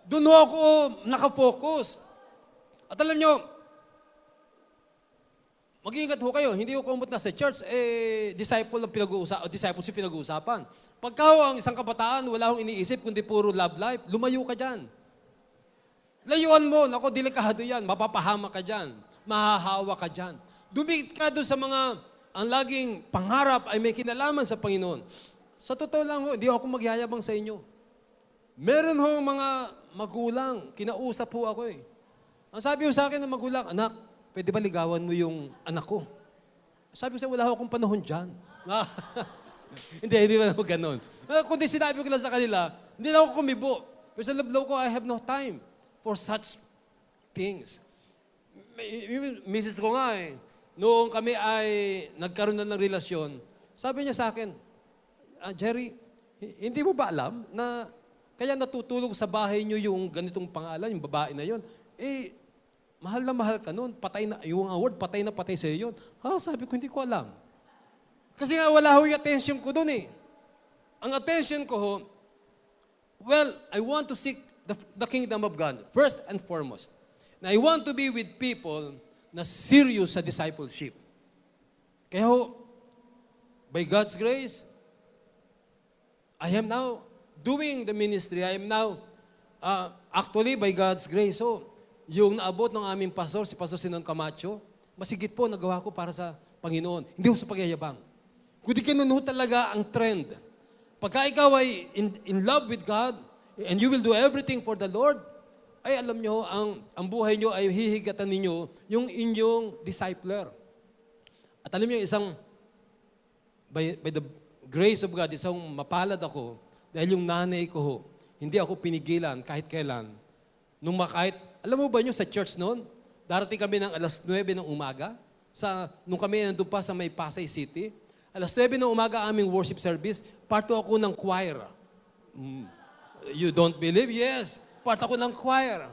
Doon ako nakafocus. At alam nyo, mag-iingat ho kayo, hindi ko kumot na sa church, discipleship pinag-uusapan. Pagka ang isang kabataan, wala akong iniisip, kundi puro love life, lumayo ka dyan. Layuan mo, nako, delikado yan, mapapahama ka dyan, mahahawa ka dyan. Dumikit ka doon sa mga, ang laging pangarap ay may kinalaman sa Panginoon. Sa totoo lang ho, hindi ako magyayabang sa inyo. Meron ho mga magulang, kinausap ho ako eh. Ang sabi ho sa akin ng magulang, anak, pwede ba ligawan mo yung anak ko? Sabi ko sa wala akong panahon dyan. Hindi ba ako ganon. Kundi sinabi ko lang sa kanila, hindi na ako kumibo. Pero sa love ko, I have no time for such things. Yung misis ko nga eh, noong kami ay nagkaroon na ng relasyon, sabi niya sa akin, Jerry, hindi mo ba alam na kaya natutulog sa bahay niyo yung ganitong pangalan, yung babae na yon? Mahal na mahal ka noon, patay na, yung award, patay na patay sa iyo yun. Sabi ko, hindi ko alam. Kasi nga wala ho yung attention ko doon eh. Ang attention ko ho, I want to seek the kingdom of God, first and foremost. Na I want to be with people na serious sa discipleship. Kaya ho, by God's grace, I am now doing the ministry. I am now, actually, by God's grace, yung naabot ng aming pastor, si Pastor Sinon Camacho, masigit po nagawa ko para sa Panginoon. Hindi ko sa pagyayabang. Kundi ganun talaga ang trend. Pagka ikaw ay in love with God, and you will do everything for the Lord, ay alam nyo, ang buhay nyo ay hihigatan ninyo yung inyong discipler. At alam nyo, by the grace of God, isang mapalad ako, dahil yung nanay ko hindi ako pinigilan kahit kailan. Alam mo ba nyo sa church noon, darating kami ng alas 9 ng umaga, nung kami nandun pa sa may Pasay City, alas 9 ng umaga aming worship service, part ako ng choir. You don't believe? Yes. Part ako ng choir.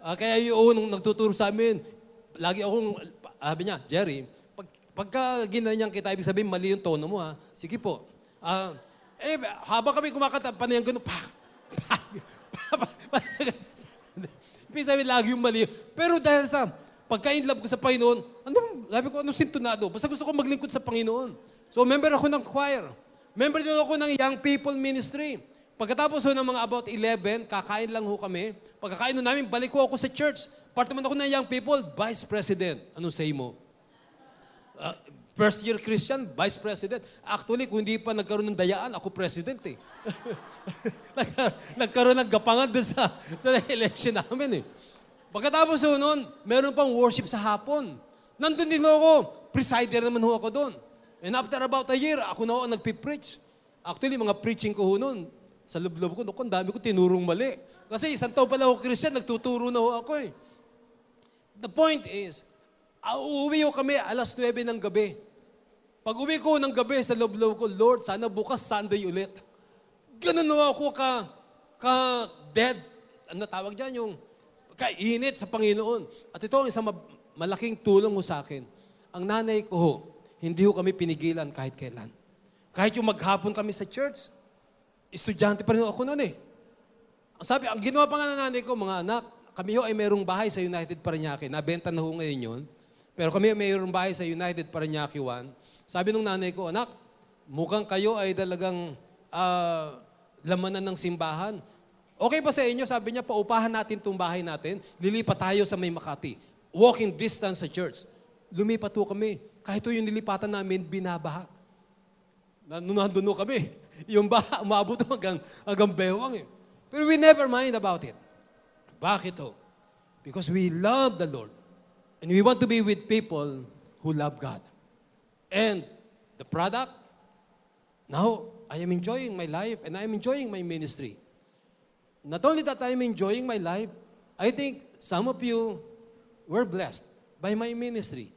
Kaya nung nagtuturo sa amin, lagi akong, sabi niya, Jerry, pagka ginanyan kita, ibig sabihin, mali yung tono mo, ha? Sige po. Habang kami kumakanta, panayang gano'n, ibig sabihin, lagi yung mali. Pero dahil sa pagka-inlove ko sa Panginoon, sabi ko, anong sintonado? Basta gusto ko maglingkod sa Panginoon. So, member ako ng choir. Member din ako ng Young People Ministry. Pagkatapos ng mga about 11, kakain lang ho kami. Pagkakain namin, balik ko ako sa church. Part naman ako ng Young People, Vice President. Anong say mo? First year Christian, Vice President. Actually, kung hindi pa nagkaroon ng dayaan, ako President eh. Nagkaroon ng gapangan dun sa election namin eh. Pagkatapos noon, meron pang worship sa hapon. Nandun din ako. Presider naman ho ako doon. And after about a year, ako na ho ang nagpipreach. Actually, mga preaching ko ho noon, sa loob-loob ko, ang dami ko tinurong mali. Kasi isang taon pala ako Christian, nagtuturo na ho ako eh. The point is, uuwi ko kami alas 9 ng gabi. Pag uwi ko ng gabi sa loob-loob ko, Lord, sana bukas Sunday ulit. Ganun na ako ka-dead. Ano tawag dyan? Yung kainit sa Panginoon. At ito ang isang malaking tulong mo sa akin. Ang nanay ko ho, hindi ho kami pinigilan kahit kailan. Kahit yung maghapon kami sa church, estudyante pa rin ako noon eh. Ang ginawa pa nga ng nanay ko, mga anak, kami ho ay mayroong bahay sa United Parañaque. Nabenta na ho ngayon yun. Pero kami mayroong bahay sa United Parañaque 1. Sabi nung nanay ko, anak, mukhang kayo ay talagang lamanan ng simbahan. Okay ba sa inyo? Sabi niya, paupahan natin itong bahay natin. Lilipat tayo sa may Makati. Walking distance sa church. Lumipat ho kami. Kahit yung nilipatan namin, binabaha. Nandun ho kami. Yung baha, umabot hanggang bewang eh. Pero we never mind about it. Bakit ho? Because we love the Lord. And we want to be with people who love God. And the product, now, I am enjoying my life and I am enjoying my ministry. Not only that I am enjoying my life, I think some of you were blessed by my ministry.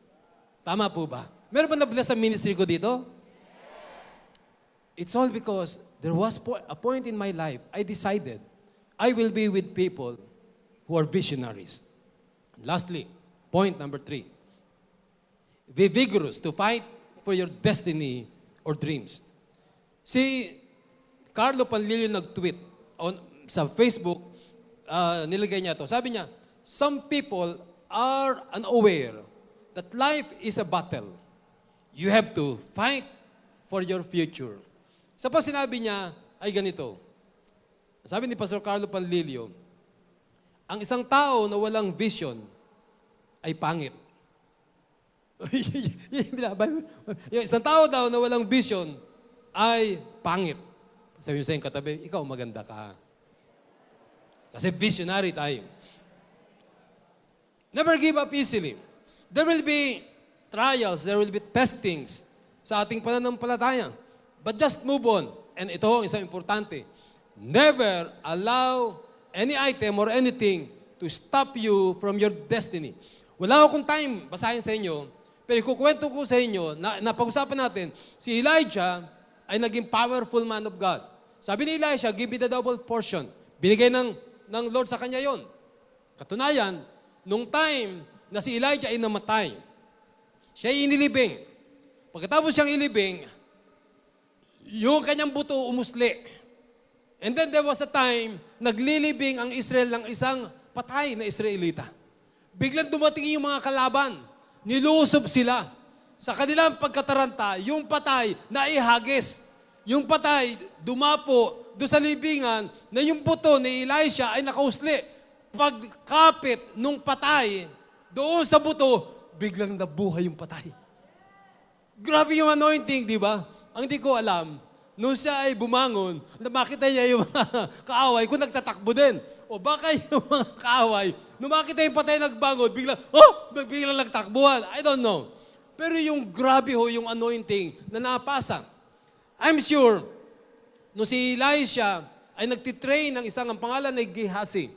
Tama po ba? Meron ba na-bless ang ministry ko dito? It's all because there was a point in my life, I decided I will be with people who are visionaries. Lastly, point number 3. Be vigorous to fight for your destiny or dreams. Si Carlo Panlilio nag-tweet sa Facebook, nilagay niya to. Sabi niya, some people are unaware that life is a battle. You have to fight for your future. Sa pa sinabi niya ay ganito. Sabi ni Pastor Carlo Panlilio, ang isang tao na walang vision ay pangit. Yung isang tao daw na walang vision ay pangit. Sabi niyo sa iyong katabi, ikaw maganda ka. Kasi visionary tayo. Never give up easily. There will be trials, there will be testings sa ating pananampalataya. But just move on. And ito ang isang importante. Never allow any item or anything to stop you from your destiny. Wala akong time basahin sa inyo, pero ikukwento ko sa inyo na pag-usapan natin, si Elijah ay naging powerful man of God. Sabi ni Elisha, give me the double portion. Binigay ng Lord sa kanya yon. Katunayan, nung time na si Elijah ay namatay, siya ay inilibing. Pagkatapos siyang ilibing, yung kanyang buto umusli. And then there was a time, naglilibing ang Israel ng isang patay na Israelita. Biglang dumating yung mga kalaban. Nilusob sila. Sa kanilang pagkataranta, yung patay naihagis. Yung patay, dumapo doon sa libingan na yung buto ni Elisha ay nakausli. Pagkapit nung patay, doon sa buto, biglang nabuhay yung patay. Grabe yung anointing, di ba? Ang di ko alam, nung siya ay bumangon, makita niya yung mga kaaway kung nagtatakbo din. O baka yung mga kaaway, nung makita yung patay nagbangon, biglang nagtakbuhan. I don't know. Pero yung grabe ho, yung anointing na napasa. I'm sure, nung si Elisha ay nagtitrain ng isang ang pangalan ay Gehazi.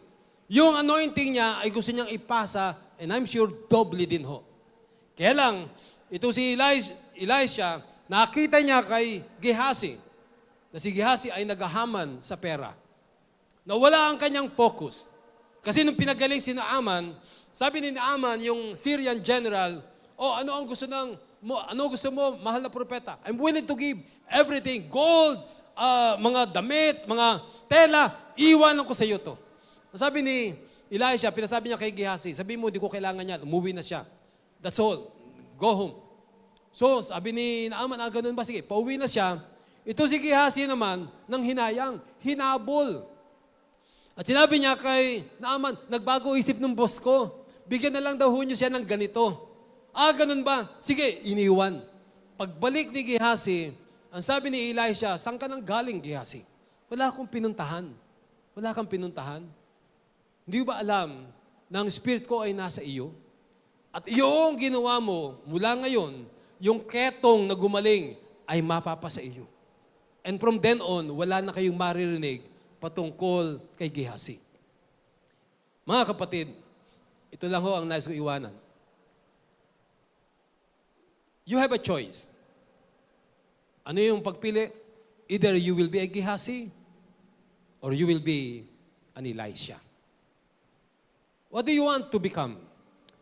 Yung anointing niya ay gusto niyang ipasa, and I'm sure doble din ho. Kaya lang, ito si Elisha, nakita niya kay Gehazi, na si Gehazi ay naghahaman sa pera. Nawala ang kanyang focus. Kasi nung pinagaling si Naaman, sabi ni Naaman, yung Syrian general, ano ang gusto ano gusto mo, mahal na propeta? I'm willing to give everything, gold, mga damit, mga tela, iwanan ko sa iyo to. Sabi ni Elisha, pinasabi niya kay Gehazi, sabi mo, di ko kailangan yan, umuwi na siya. That's all. Go home. So, sabi ni Naaman, ganun ba? Sige, pauwi na siya. Ito si Gehazi naman, nang hinayang, hinabol. At sinabi niya kay Naaman, nagbago isip ng boss ko. Bigyan na lang daw niyo siya ng ganito. Ganun ba? Sige, iniwan. Pagbalik ni Gehazi, ang sabi ni Elisha, saan ka nang galing, Gehazi? Wala akong pinuntahan. Wala kang pinuntahan. Hindi ba alam na ang spirit ko ay nasa iyo? At iyong ginawa mo, mula ngayon, yung ketong na gumaling ay mapapasa iyo. And from then on, wala na kayong maririnig patungkol kay Gehazi. Mga kapatid, ito lang ho ang nais ko iwanan. You have a choice. Ano yung pagpili? Either you will be a Gehazi or you will be an Elisha. What do you want to become?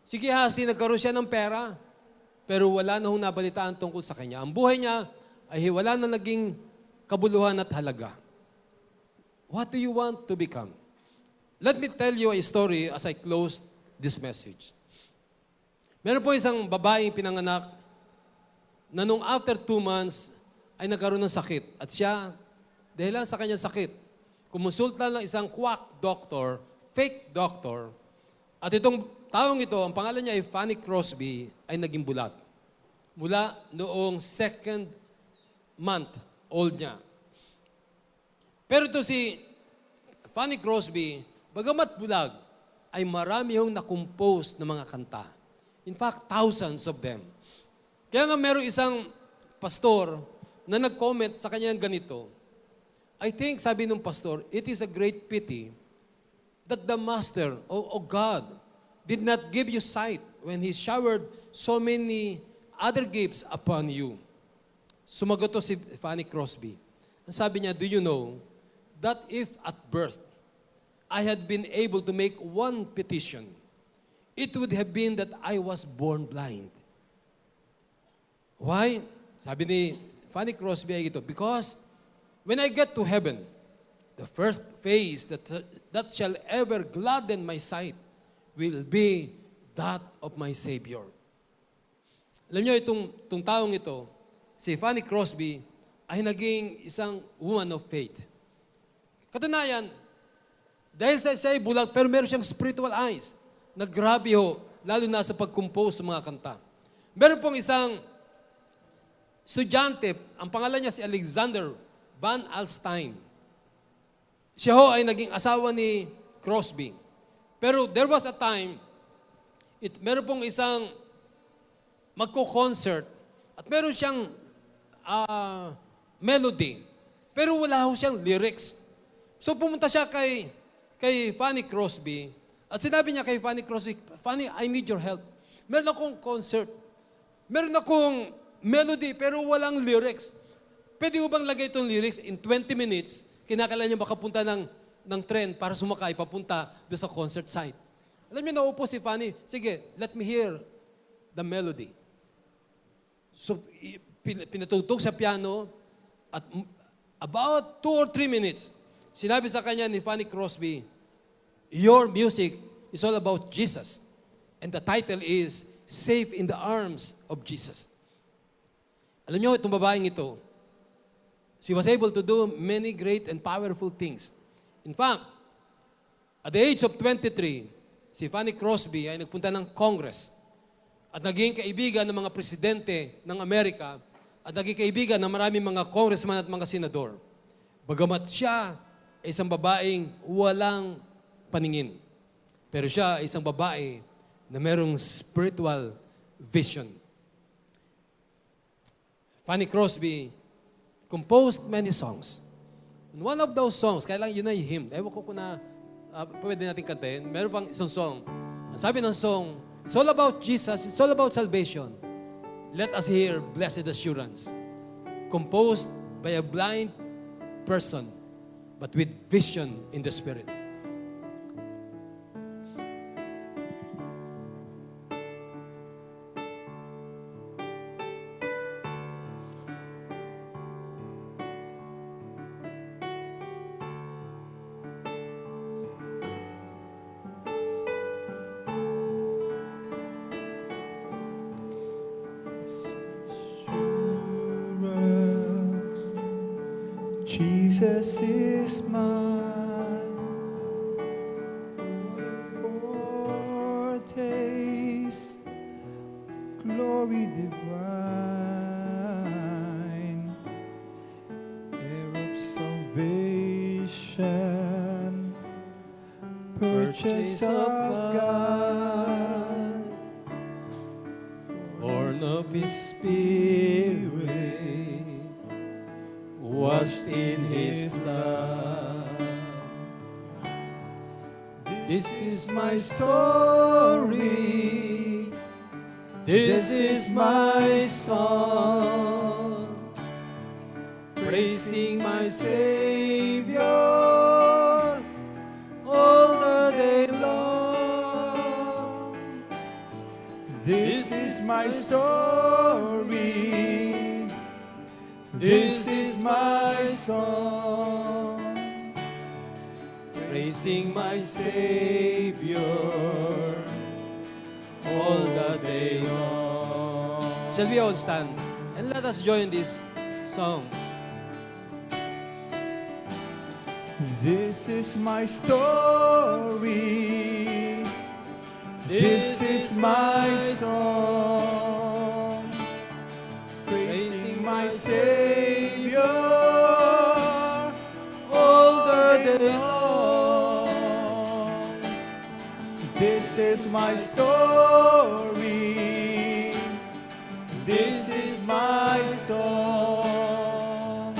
Si Gehazi, nagkaroon siya ng pera, pero wala na hong nabalitaan tungkol sa kanya. Ang buhay niya ay wala na naging kabuluhan at halaga. What do you want to become? Let me tell you a story as I close this message. Meron po isang babaeng pinanganak na nung after 2 months ay nagkaroon ng sakit. At siya, dahil sa kanyang sakit, kumonsulta ng isang quack doctor, fake doctor, at itong taong ito, ang pangalan niya ay Fanny Crosby, ay naging bulag. Mula noong 2nd month old niya. Pero ito si Fanny Crosby, bagamat bulag, ay marami yung na-compose ng mga kanta. In fact, thousands of them. Kaya nga meron isang pastor na nag-comment sa kanya ganito, I think, sabi ng pastor, it is a great pity that the Master, O God, did not give you sight when He showered so many other gifts upon you. Sumagot to si Fanny Crosby. Ang sabi niya, do you know that if at birth I had been able to make one petition, it would have been that I was born blind. Why? Sabi ni Fanny Crosby ay ito, because when I get to heaven, the first face that shall ever gladden my sight will be that of my Savior. Alam niyo, itong taong ito, si Fanny Crosby, ay naging isang woman of faith. Katunayan, dahil siya ay bulag, pero meron siyang spiritual eyes. Naggrabe ho, lalo na sa pag-compose ng mga kanta. Meron pong isang estudyante, ang pangalan niya si Alexander Van Alstyne. Siya ho ay naging asawa ni Crosby. Pero there was a time, meron pong isang magko-concert at meron siyang melody. Pero wala ho siyang lyrics. So pumunta siya kay Fanny Crosby at sinabi niya kay Fanny Crosby, Fanny, I need your help. Meron akong concert. Meron akong melody pero walang lyrics. Pwede mo bang lagay itong lyrics in 20 minutes? Kinakailangan niya makapunta ng tren para sumakay papunta doon sa concert site. Alam niyo, naupo si Fanny, sige, let me hear the melody. So, pinatugtog sa piano at about 2 or 3 minutes, sinabi sa kanya ni Fanny Crosby, your music is all about Jesus. And the title is, Safe in the Arms of Jesus. Alam niyo, itong babaeng ito, she was able to do many great and powerful things. In fact, at the age of 23, si Fanny Crosby ay nagpunta ng Congress at naging kaibigan ng mga presidente ng Amerika at naging kaibigan ng maraming mga congressman at mga senador. Bagamat siya ay isang babaeng walang paningin. Pero siya ay isang babae na merong spiritual vision. Fanny Crosby composed many songs. one of those songs, kailangan yun na yung hymn. Ewan ko kung na pwede natin kantahin. Meron pang isang song. Ang sabi ng song, it's all about Jesus, it's all about salvation. Let us hear Blessed Assurance, composed by a blind person, but with vision in the Spirit. Jesus is mine. Foretaste glory divine, heir of salvation, purchase of God, Born of His Spirit, washed in His blood. This is my story. This is my song, praising my Savior all the day long. this is my story. This is my song, Praising my Savior all the day long. Shall we all stand and let us join this song? this is my story. This is my song, praising my Savior all the day long. This is my story. This is my song,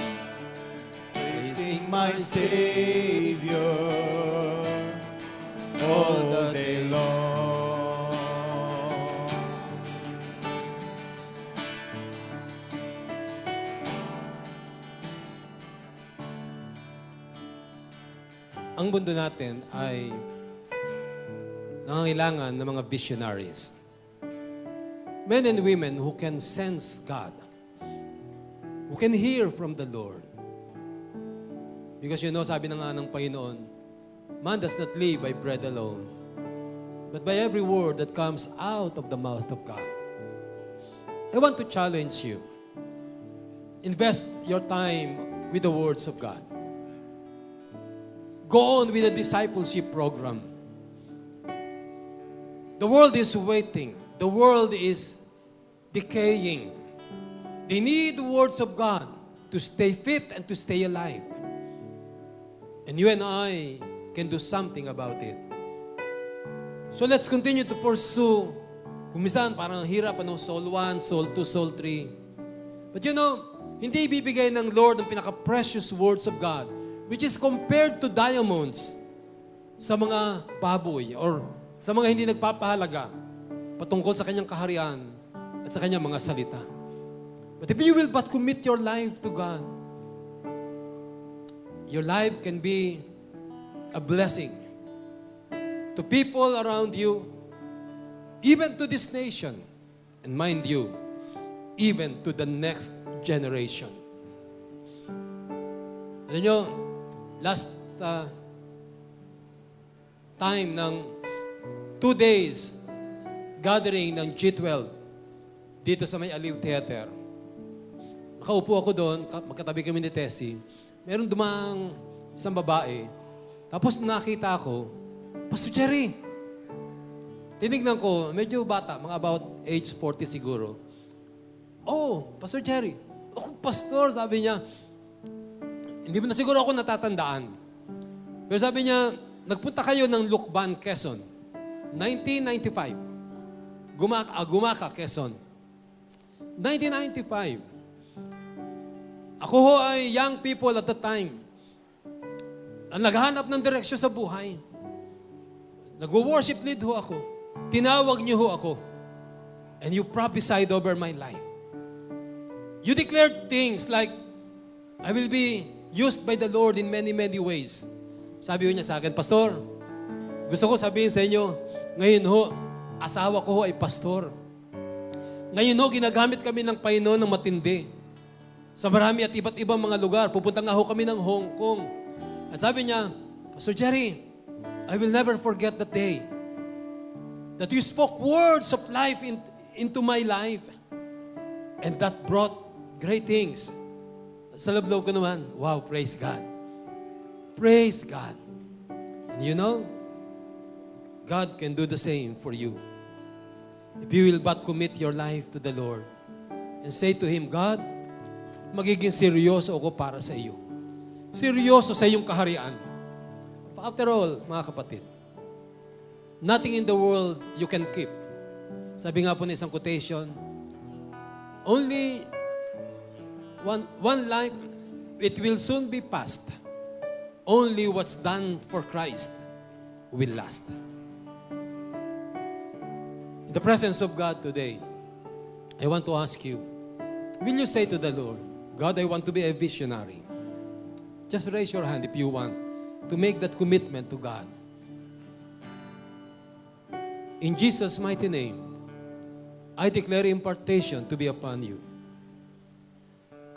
praising my Savior all the day long. Ang mundo natin ay nangangailangan ng mga visionaries. Men and women who can sense God, who can hear from the Lord. Because sabi na nga ng Panginoon, man does not live by bread alone, but by every word that comes out of the mouth of God. I want to challenge you. Invest your time with the words of God. Go on with the discipleship program. The world is waiting. The world is decaying. They need the words of God to stay fit and to stay alive. And you and I can do something about it. So let's continue to pursue. Kung minsan parang hirap, Soul 1, Soul 2, Soul 3. But hindi ibibigay ng Lord ang pinaka-precious words of God, which is compared to diamonds sa mga baboy or sa mga hindi nagpapahalaga patungkol sa kanyang kaharian at sa kanyang mga salita. But if you will but commit your life to God, your life can be a blessing to people around you, even to this nation, and mind you, even to the next generation. Alam nyo, last time ng 2 days gathering ng G12 dito sa may Aliw Theater. Nakaupo ako doon, magkatabi kami ni Tessie. Meron dumang isang babae. Tapos nakita ko, Pastor Jerry. Tinignan ko, medyo bata, mga about age 40 siguro. Oh, Pastor Jerry. Ako, pastor, sabi niya. Hindi mo na siguro ako natatandaan. Pero sabi niya, nagpunta kayo ng Lukban, Quezon. 1995. Gumaka, Quezon. 1995. Ako ho ay young people at the time. ang naghahanap ng direksyon sa buhay. Nag-worship lead ho ako. Tinawag niyo ho ako. And you prophesied over my life. You declared things like, I will be used by the Lord in many, many ways. Sabi ho niya sa akin, Pastor, gusto ko sabihin sa inyo, ngayon ho, asawa ko ho ay pastor. Ngayon ho, ginagamit kami ng Panginoon ng matindi. Sa marami at iba't ibang mga lugar. Pupunta nga ho kami ng Hong Kong. At sabi niya, Pastor Jerry, I will never forget that day that you spoke words of life into my life. And that brought great things. Sa loob ko naman, wow, praise God. Praise God. And you know, God can do the same for you. If you will but commit your life to the Lord and say to Him, God, magiging seryoso ako para sa iyo. Seryoso sa iyong kaharian. After all, mga kapatid, nothing in the world you can keep. Sabi nga po ng isang quotation, only one life, it will soon be past. Only what's done for Christ will last. In the presence of God today, I want to ask you, will you say to the Lord, God, I want to be a visionary? Just raise your hand if you want to make that commitment to God. In Jesus' mighty name, I declare impartation to be upon you.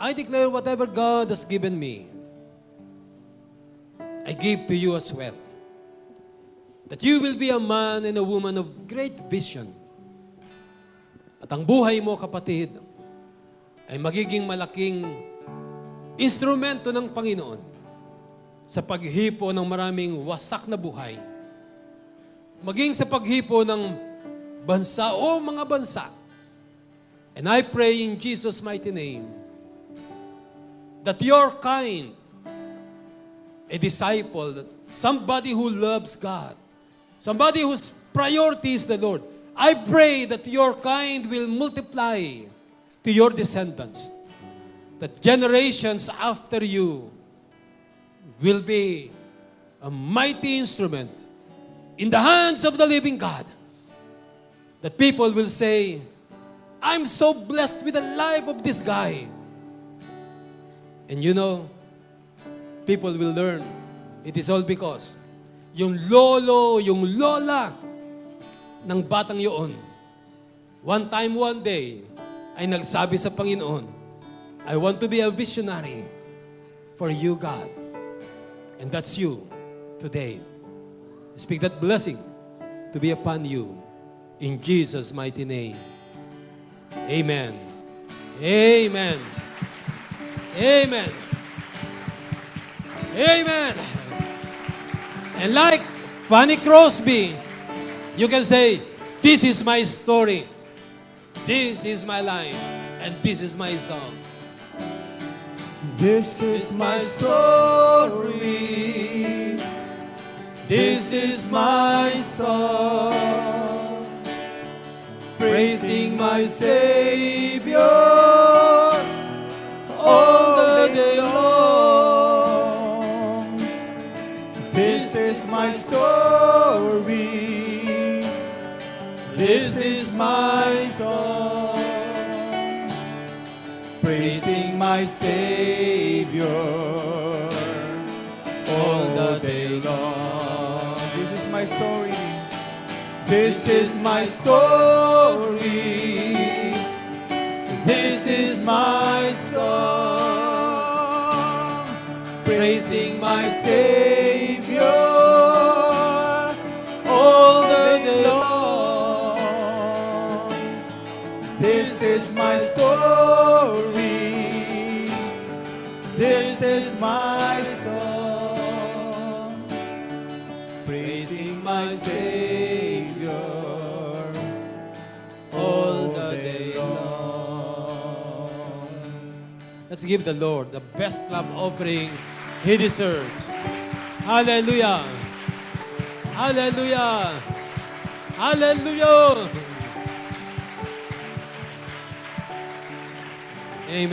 I declare whatever God has given me, I give to you as well. That you will be a man and a woman of great vision. At ang buhay mo, kapatid, ay magiging malaking instrumento ng Panginoon sa paghipo ng maraming wasak na buhay. Maging sa paghipo ng bansa o mga bansa. And I pray in Jesus' mighty name that your kind, a disciple, somebody who loves God, somebody whose priority is the Lord, I pray that your kind will multiply to your descendants. That generations after you will be a mighty instrument in the hands of the living God. That people will say, I'm so blessed with the life of this guy. And you know, people will learn, it is all because yung lolo, yung lola ng batang yun, one time, one day, ay nagsabi sa Panginoon, I want to be a visionary for you, God. And that's you today. Speak that blessing to be upon you in Jesus' mighty name. Amen. Amen. Amen. Amen. And like Fanny Crosby, you can say, this is my story. This is my life. And this is my song. This is my story. This is my song. Praising my Savior all the day long. This is my story. This is my song. Praising my Savior all the day long. This is my story. This is my story. This is my song. Praising my Savior all the day long. This is my story. This is my song. Praising my Savior all the day long. Let's give the Lord the best love offering He deserves. Hallelujah. Hallelujah. Hallelujah. Amen.